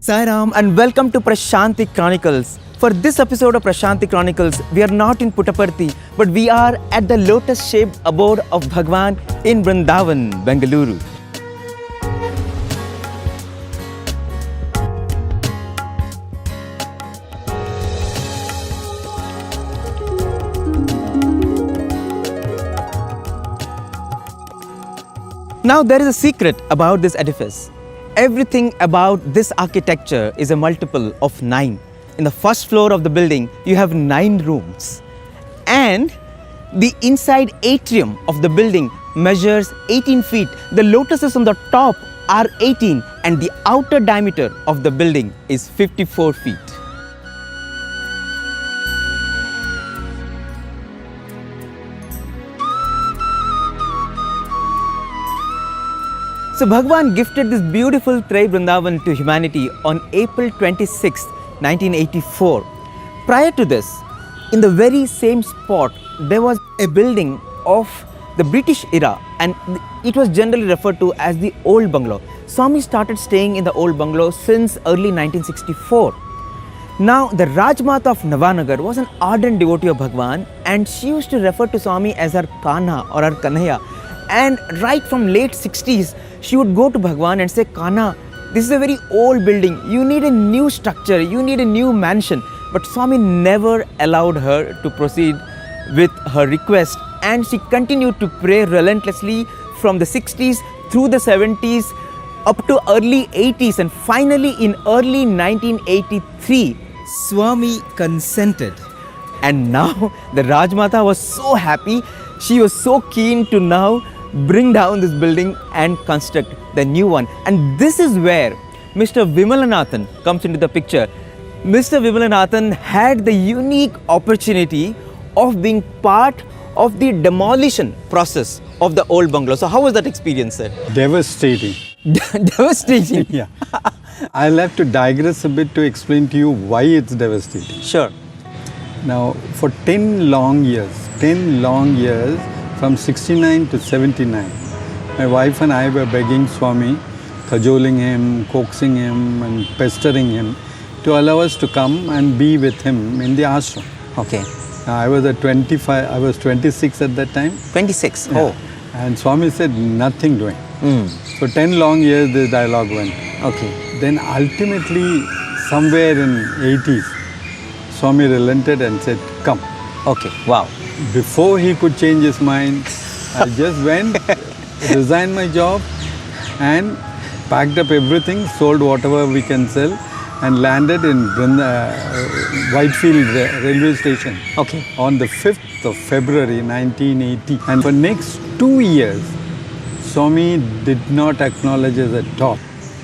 Sai Ram and welcome to Prashanti Chronicles. For this episode of Prashanti Chronicles, we are not in Puttaparthi, but we are at the lotus-shaped abode of Bhagwan in Brindavan, Bengaluru. Now there is a secret about this edifice. Everything about this architecture is a multiple of 9. In the first floor of the building, you have 9 rooms. And the inside atrium of the building measures 18 feet. The lotuses on the top are 18 and the outer diameter of the building is 54 feet. So Bhagwan gifted this beautiful Trayee Brindavan to humanity on April 26, 1984. Prior to this, in the very same spot, there was a building of the British era and it was generally referred to as the Old Bungalow. Swami started staying in the Old Bungalow since early 1964. Now, the Rajmata of Navanagar was an ardent devotee of Bhagwan and she used to refer to Swami as her Kana or her Kanhaiya. And right from late 60s, she would go to Bhagwan and say, Kana, this is a very old building. You need a new structure. You need a new mansion. But Swami never allowed her to proceed with her request. And she continued to pray relentlessly from the 60s through the 70s up to early 80s. And finally, in early 1983, Swami consented. And now the Rajmata was so happy. She was so keen to now bring down this building and construct the new one. And this is where Mr. Vimalanathan comes into the picture. Mr. Vimalanathan had the unique opportunity of being part of the demolition process of the old bungalow. So how was that experience, sir? Devastating. Devastating? Yeah. I'll have to digress a bit to explain to you why it's devastating. Sure. Now, for 10 long years, from 69 to 79, my wife and I were begging Swami, cajoling him, coaxing him and pestering him to allow us to come and be with him in the ashram. Okay. Now, I was 26 at that time. 26? Yeah. Oh. And Swami said nothing doing. So 10 long years this dialogue went. Okay. Then ultimately, somewhere in 80s, Swami relented and said, come. Okay. Wow. Before he could change his mind, I just went, resigned my job and packed up everything, sold whatever we can sell and landed in Whitefield railway station. Okay. On the 5th of February 1980. And for next 2 years, Swami did not acknowledge us at all.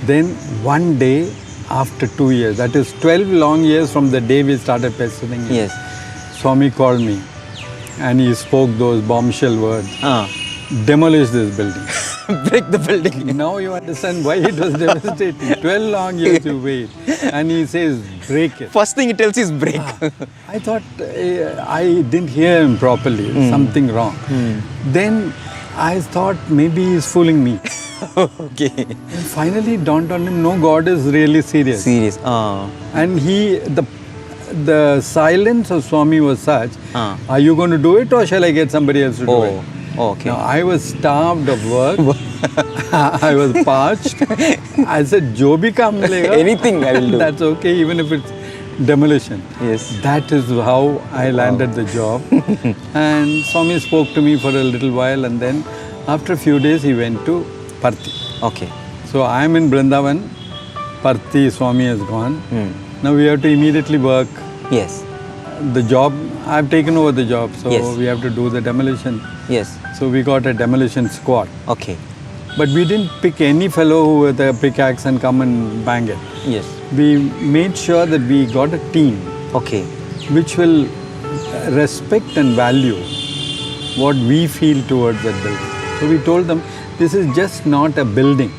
Then one day after 2 years, that is 12 long years from the day we started pestering him, Yes. Swami called me and he spoke those bombshell words. Demolish this building. Break the building. Now you understand why it was devastating. 12 long years you wait. And he says, break it. First thing he tells is break. I thought I didn't hear him properly. Something wrong. Then I thought maybe he's fooling me. Okay. And finally it dawned on him, no, God is really serious. Serious. And the silence of Swami was such, are you going to do it or shall I get somebody else to do it? Okay. Now, I was starved of work. I was parched. I said, jo bhi kaam milega. Anything I will do. That's okay, even if it's demolition. Yes. That is how I landed the job. And Swami spoke to me for a little while and then after a few days he went to Parthi. Okay. So I am in Brindavan. Parthi, Swami has gone. Now we have to immediately work. Yes. The job, I've taken over the job, so Yes. we have to do the demolition. Yes. So we got a demolition squad. Okay. But we didn't pick any fellow who with a pickaxe and come and bang it. Yes. We made sure that we got a team Okay. which will respect and value what we feel towards that building. So we told them, this is just not a building.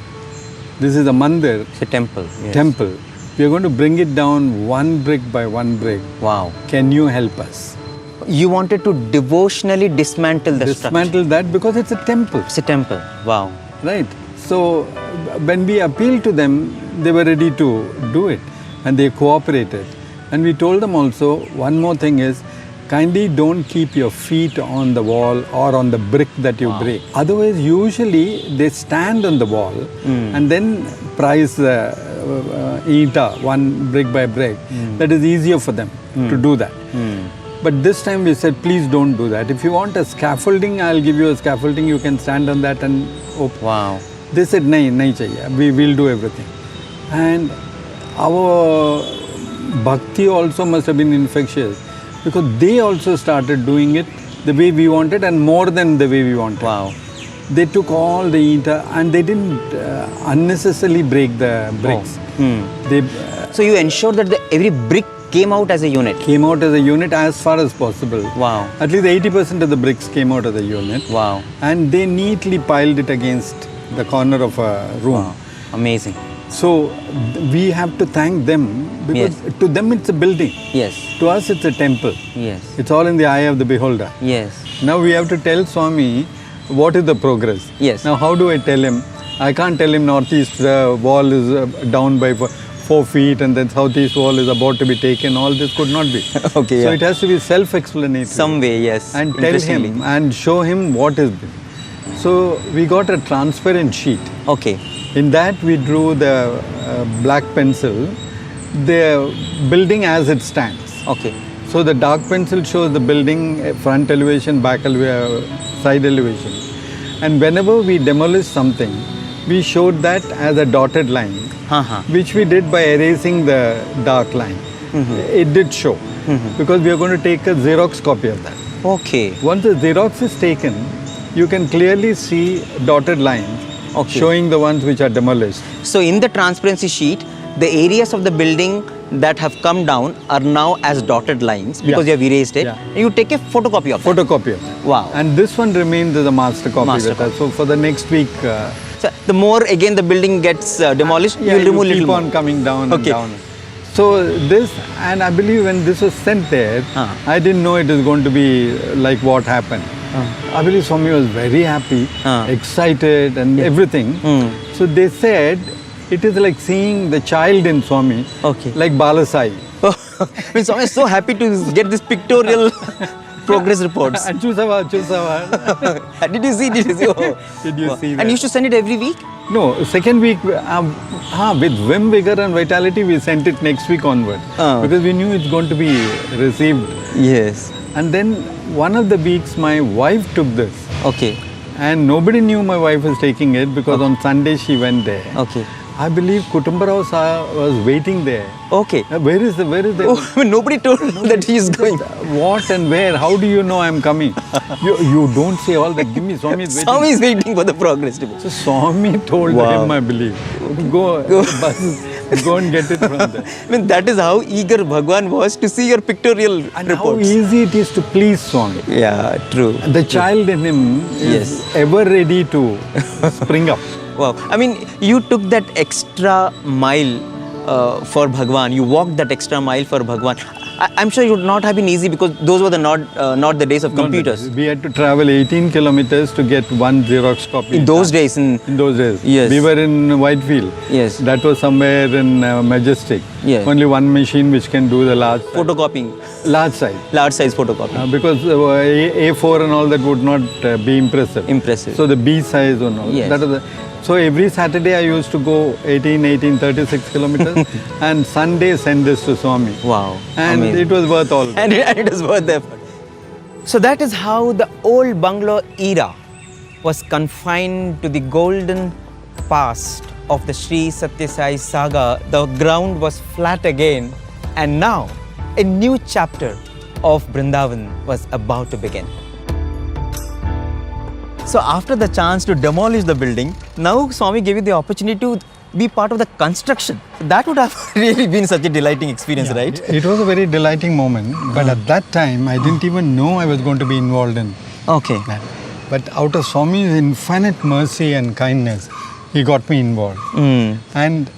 This is a mandir, It's a temple. Yes. temple. We are going to bring it down one brick by one brick. Wow. Can you help us? You wanted to devotionally dismantle the structure. Dismantle that because it's a temple. It's a temple. Wow. Right. So when we appealed to them, they were ready to do it and they cooperated. And we told them also, one more thing is, kindly don't keep your feet on the wall or on the brick that you break. Otherwise, usually they stand on the wall and then price the ita, one brick by brick. That is easier for them to do that. But this time we said, please don't do that. If you want a scaffolding, I'll give you a scaffolding. You can stand on that and open. Wow. They said, nahi chahiye. We will do everything. And our bhakti also must have been infectious because they also started doing it the way we wanted and more than the way we wanted. Wow. They took all the ita and they didn't unnecessarily break the bricks. They So you ensured that every brick came out as a unit. came out as a unit as far as possible. Wow. At least 80% of the bricks came out as a unit. Wow. And they neatly piled it against the corner of a room. Wow. Amazing. So we have to thank them because to them it's a building. Yes. To us it's a temple. Yes. It's all in the eye of the beholder. Yes. Now we have to tell Swami what is the progress. Yes. Now how do I tell him? I can't tell him northeast wall is down by 4 feet and then southeast wall is about to be taken. All this could not be. Okay. So Yeah. it has to be self-explanatory. Some way, yes. And tell Interestingly. him and show him what is been. So we got a transparent sheet. Okay. In that we drew the black pencil, the building as it stands. Okay. So the dark pencil shows the building front elevation, back elevation, side elevation. And whenever we demolish something, we showed that as a dotted line, which we did by erasing the dark line. It did show because we are going to take a Xerox copy of that. Okay. Once the Xerox is taken, you can clearly see dotted lines showing the ones which are demolished. So in the transparency sheet, the areas of the building that have come down are now as dotted lines because you have erased it. Yeah. You take a photocopy of that. Photocopy of that. Wow. And this one remains as a master copy Master with us. So for the next week, So the more again the building gets demolished, you will remove keep little on more. coming down Okay. and down. So this, and I believe when this was sent there, I didn't know it is going to be like what happened. I believe Swami was very happy, excited and everything. So they said, it is like seeing the child in Swami, like Balasai. I mean, Swami is so happy to get this pictorial progress reports. Chusawa. Did you see? Did you see? Oh. Did you see that? And you used to send it every week? No, second week, with vim, vigor and vitality, we sent it next week onward. Because we knew it's going to be received. Yes. And then one of the weeks, my wife took this. Okay. And nobody knew my wife was taking it because on Sunday she went there. Okay. I believe Kutumbarao was waiting there. Okay. Where is the? Oh, I mean, nobody told that he is going. What and where? How do you know I'm coming? You don't say all that. Give me Swami is waiting. Swami is waiting for the progress report. So Swami told him, I believe, go and get it from there. I mean, that is how eager Bhagwan was to see your pictorial And reports. how easy it is to please Swami. Yeah, true. The child in him is ever ready to spring up. Wow. I mean, you took that extra mile for Bhagwan. You walked that extra mile for Bhagwan. I'm sure it would not have been easy because those were not the days of computers. We had to travel 18 kilometers to get one Xerox copy. In those days? In those days. Yes. We were in Whitefield. Yes. That was somewhere in Majestic. Yes. Only one machine which can do the large size. Photocopying. Large size. Large size photocopy. Because A4 and all that would not be impressive. Impressive. So the B size and all. Yes. That was so every Saturday I used to go 36 kilometers and Sunday send this to Swami. Wow. And amazing. it was worth all. And it was worth the effort. So that is how the old bungalow era was confined to the golden past of the Sri Sathya Sai saga. The ground was flat again, and now a new chapter of Brindavan was about to begin. So after the chance to demolish the building, now Swami gave you the opportunity to be part of the construction. That would have really been such a delighting experience, right? It was a very delighting moment, but at that time I didn't even know I was going to be involved in Okay. that. But out of Swami's infinite mercy and kindness, he got me involved. And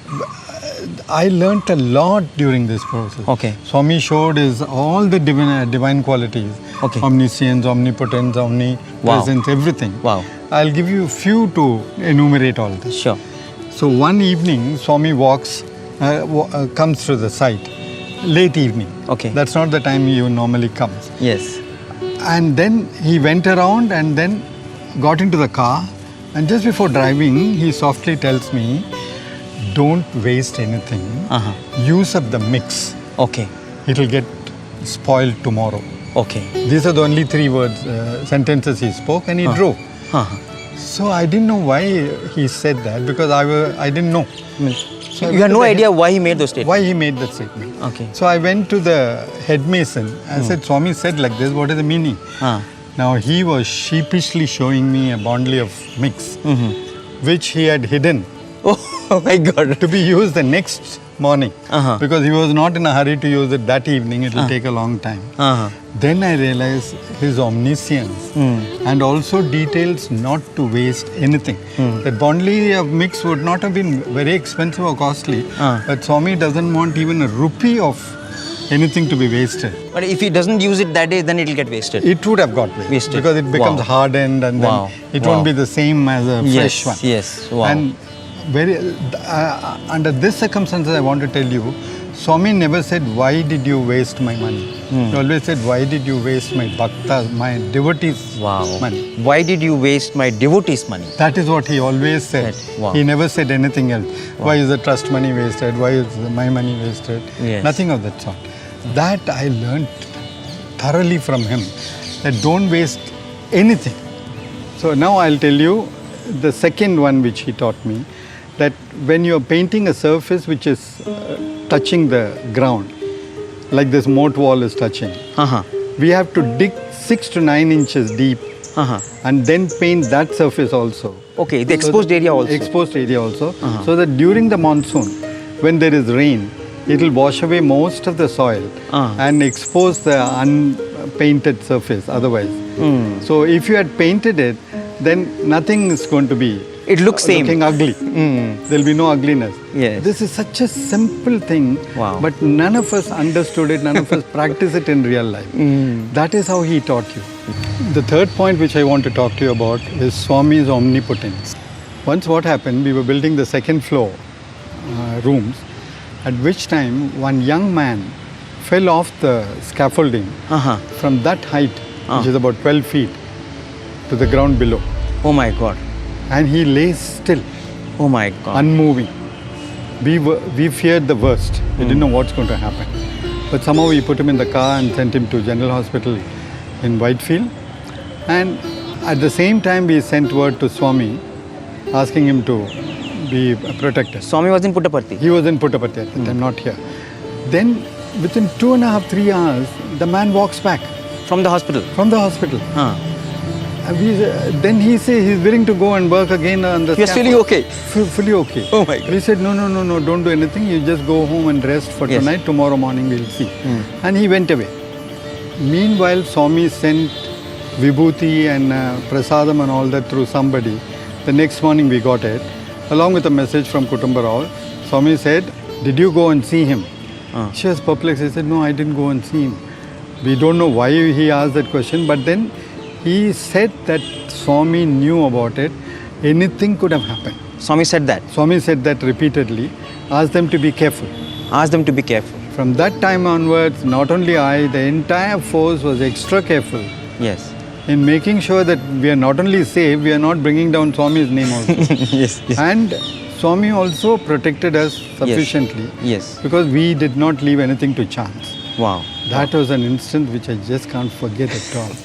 I learnt a lot during this process. Okay. Swami showed is all the divine qualities. Okay. Omniscience, omnipotence, omnipresence, everything. Wow. I'll give you a few to enumerate all this. Sure. So one evening, Swami comes to the site, late evening. Okay. That's not the time he normally comes. Yes. And then he went around and then got into the car. And just before driving, he softly tells me, don't waste anything. Use up the mix. Okay. It'll get spoiled tomorrow. Okay. These are the only three sentences he spoke, and he drove. So I didn't know why he said that, because I didn't know. So You had no idea why he made those statements? why he made that statement. Okay. So I went to the head mason. I said, Swami said like this, what is the meaning? Now he was sheepishly showing me a bundle of mix, which he had hidden Oh my God. to be used the next morning, because he was not in a hurry to use it that evening. It will take a long time. Then I realized his omniscience and also details not to waste anything. That bundle of mix would not have been very expensive or costly, but Swami doesn't want even a rupee of anything to be wasted. But if he doesn't use it that day, then it will get wasted. It would have got wasted because it becomes hardened, and then it won't be the same as a fresh one. Yes. Wow. And under this circumstances, I want to tell you, Swami never said, why did you waste my money? He always said, why did you waste my bhaktas, my devotees' money? Why did you waste my devotees' money? That is what he always said. Wow. He never said anything else. Why is the trust money wasted? Why is my money wasted? Yes. Nothing of that sort. That I learnt thoroughly from him, that don't waste anything. So now I'll tell you the second one which he taught me, that when you're painting a surface which is touching the ground, like this moat wall is touching, we have to dig 6 to 9 inches deep and then paint that surface also. Okay, the exposed area also. Exposed area also, so that during the monsoon, when there is rain, it will wash away most of the soil and expose the unpainted surface otherwise. So if you had painted it, then nothing is going to be looking ugly. There will be no ugliness. Yes. This is such a simple thing, but none of us understood it, none of us practice it in real life. That is how he taught you. The third point which I want to talk to you about is Swami's omnipotence. Once what happened, we were building the second floor rooms, at which time one young man fell off the scaffolding from that height, which is about 12 feet, to the ground below. Oh my God. And he lay still. Oh my God. Unmoving. We feared the worst. We didn't know what's going to happen. But somehow we put him in the car and sent him to General Hospital in Whitefield. And at the same time we sent word to Swami asking him to be protected. Swami was in Puttaparthi? He was in Puttaparthi at the time, not here. Then within 2.5 to 3 hours, the man walks back. From the hospital? From the hospital. Then he says he's willing to go and work again on the You're fully okay? Fully okay. Oh my God. We said, no, don't do anything. You just go home and rest for tonight. Tomorrow morning we'll see. And he went away. Meanwhile, Swami sent Vibhuti and Prasadam and all that through somebody. The next morning we got it, along with a message from Kutumba Rao. Swami said, did you go and see him? She was perplexed. He said, no, I didn't go and see him. We don't know why he asked that question, but then he said that Swami knew about it. Anything could have happened. Swami said that? Swami said that repeatedly. Asked them to be careful. Asked them to be careful. From that time onwards, not only I, the entire force was extra careful. Yes. In making sure that we are not only safe, we are not bringing down Swami's name also. Yes. And Swami also protected us sufficiently. Yes. Because we did not leave anything to chance. Wow. That was an instant which I just can't forget at all.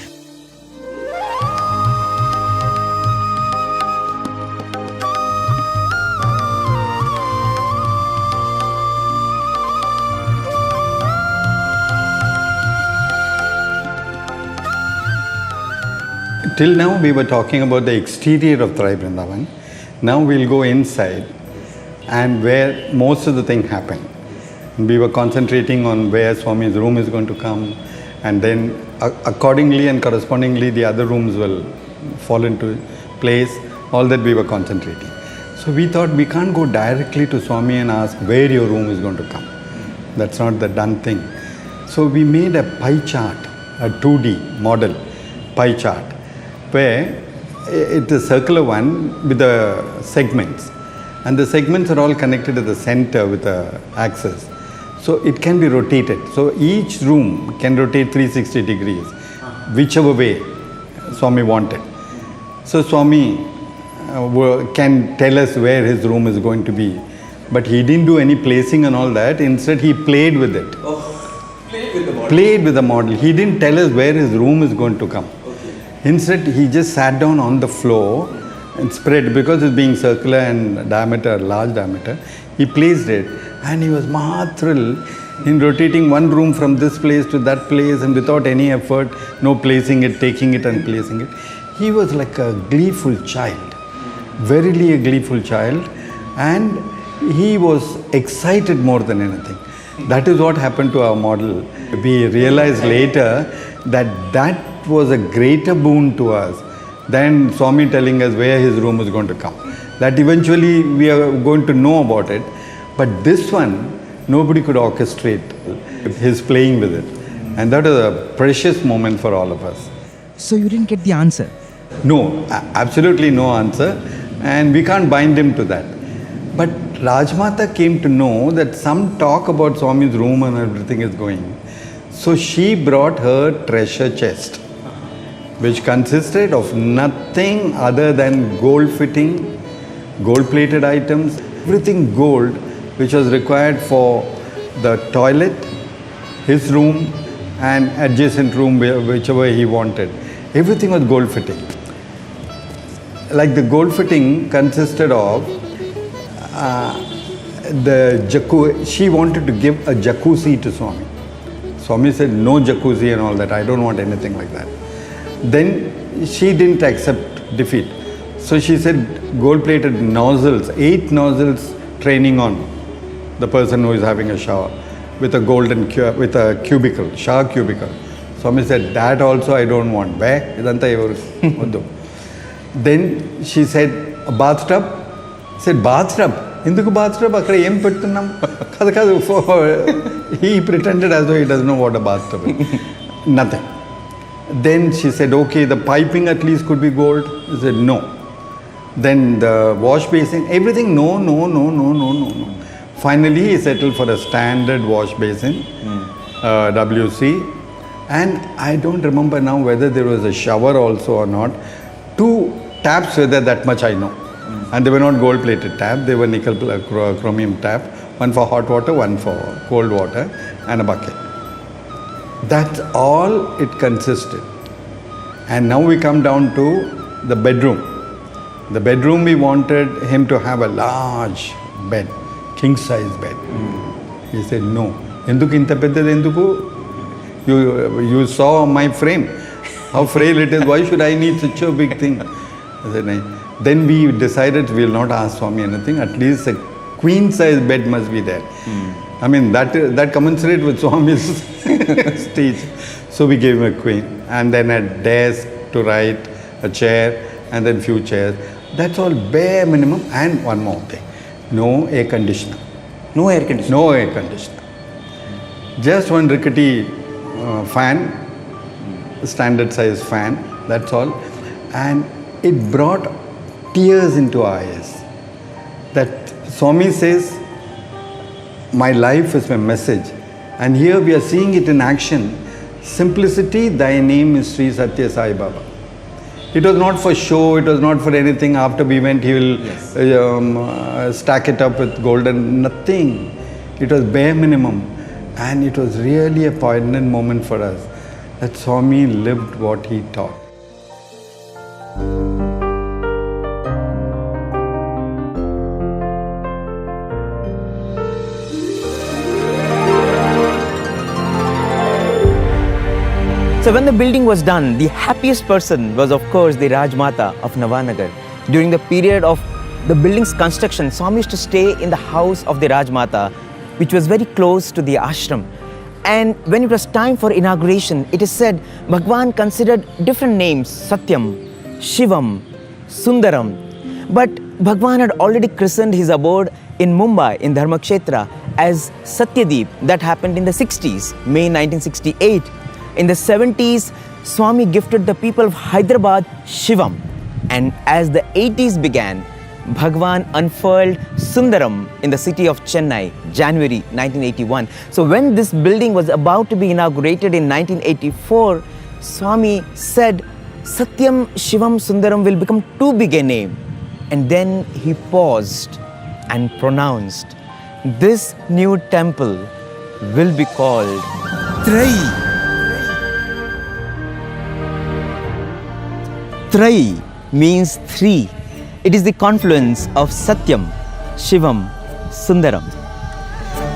Till now we were talking about the exterior of Trayee Brindavan. Now we'll go inside and where most of the thing happened. We were concentrating on where Swami's room is going to come, and then accordingly and correspondingly the other rooms will fall into place. All that we were concentrating. So we thought we can't go directly to Swami and ask where your room is going to come. That's not the done thing. So we made a pie chart, a 2D model pie chart, where it's a circular one with the segments. And the segments are all connected at the center with the axis. So it can be rotated. So each room can rotate 360 degrees, whichever way Swami wanted. So Swami can tell us where his room is going to be. But he didn't do any placing and all that. Instead, he played with it. Played with the model. Played with the model. He didn't tell us where his room is going to come. Okay. Instead, he just sat down on the floor and spread, because it's being circular and diameter, large diameter, he placed it, and he was thrilled in rotating one room from this place to that place, and without any effort, no placing it, taking it and placing it. He was like a gleeful child, verily a gleeful child, and he was excited more than anything. That is what happened to our model. We realized later that that was a greater boon to us than Swami telling us where his room is going to come. That eventually we are going to know about it. But this one, nobody could orchestrate his playing with it. And that was a precious moment for all of us. So you didn't get the answer? No, absolutely no answer. And we can't bind him to that. But Rajmata came to know that some talk about Swami's room and everything is going. So she brought her treasure chest, which consisted of nothing other than gold fitting, gold plated items, everything gold, which was required for the toilet, his room and adjacent room, whichever he wanted. Everything was gold fitting. Like the gold fitting consisted of the jacuzzi. She wanted to give a jacuzzi to Swami. Swami said, no jacuzzi and all that, I don't want anything like that. Then she didn't accept defeat. So she said gold-plated nozzles, 8 nozzles training on the person who is having a shower with a golden with a cubicle, shower cubicle. Swami said, that also I don't want. Then she said, a bathtub. Said, bathtub? Induku bathtub? Akkada em pettunnam? He pretended as though he doesn't know what a bathtub is. Nothing. Then she said, okay, the piping at least could be gold. He said, no. Then the wash basin, everything, no. Finally, he settled for a standard wash basin, WC. And I don't remember now whether there was a shower also or not. 2 taps were there, that much I know. And they were not gold plated tap, they were nickel chromium tap. One for hot water, one for cold water, and a bucket. That's all it consisted. And now we come down to the bedroom. The bedroom, we wanted him to have a large bed, king size bed. He said, no. Enduku inta peddadi enduku? You saw my frame, how frail it is. Why should I need such a big thing? I said, no. Then we decided we will not ask Swami anything. At least a queen size bed must be there. I mean, that commensurate with Swami's stage. So we gave him a queen, and then a desk to write, a chair, and then few chairs. That's all bare minimum. And one more thing, no air conditioner. No air conditioner? No air conditioner. Just one rickety fan, standard size fan, that's all. And it brought tears into our eyes. That Swami says, my life is my message. And here we are seeing it in action. Simplicity, thy name is Sri Sathya Sai Baba. It was not for show, it was not for anything. After we went, he will stack it up with gold and nothing. It was bare minimum. And it was really a poignant moment for us that Swami lived what he taught. So when the building was done, the happiest person was of course the Rajmata of Navanagar. During the period of the building's construction, Swami used to stay in the house of the Rajmata, which was very close to the ashram. And when it was time for inauguration, it is said Bhagwan considered different names, Satyam, Shivam, Sundaram. But Bhagwan had already christened his abode in Mumbai in Dharmakshetra as Satyadeep. That happened in the 60s, May 1968. In the 70s, Swami gifted the people of Hyderabad Shivam. And as the 80s began, Bhagwan unfurled Sundaram in the city of Chennai, January 1981. So when this building was about to be inaugurated in 1984, Swami said, Satyam Shivam Sundaram will become too big a name. And then he paused and pronounced, this new temple will be called Trayee. Trayee means three. It is the confluence of Satyam, Shivam, Sundaram.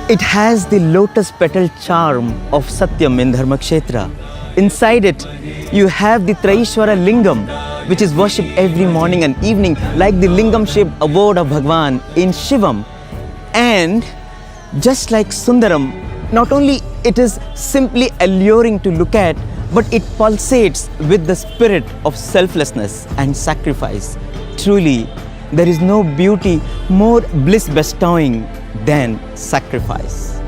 It has the lotus petal charm of Satyam in Dharmakshetra. Inside it, you have the Trayishwara Lingam, which is worshipped every morning and evening, like the Lingam-shaped abode of Bhagwan in Shivam. And just like Sundaram, not only it is simply alluring to look at, but it pulsates with the spirit of selflessness and sacrifice. Truly, there is no beauty more bliss-bestowing than sacrifice.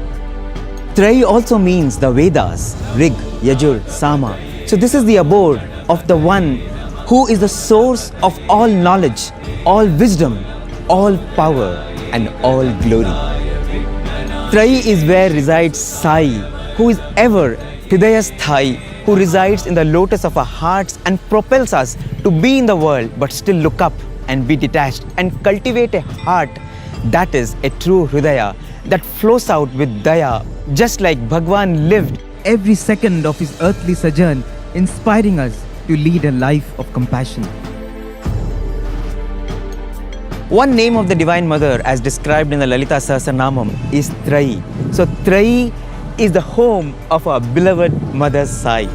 Trayee also means the Vedas, Rig, Yajur, Sama. So this is the abode of the one who is the source of all knowledge, all wisdom, all power and all glory. Trayee is where resides Sai, who is ever Hridayasthai, who resides in the lotus of our hearts and propels us to be in the world but still look up and be detached and cultivate a heart that is a true Hridaya that flows out with Daya, just like Bhagwan lived Every second of his earthly sojourn inspiring us to lead a life of compassion. One name of the Divine Mother as described in the Lalita Sahasranamam is Trayee. So Trayee is the home of our beloved Mother Sai.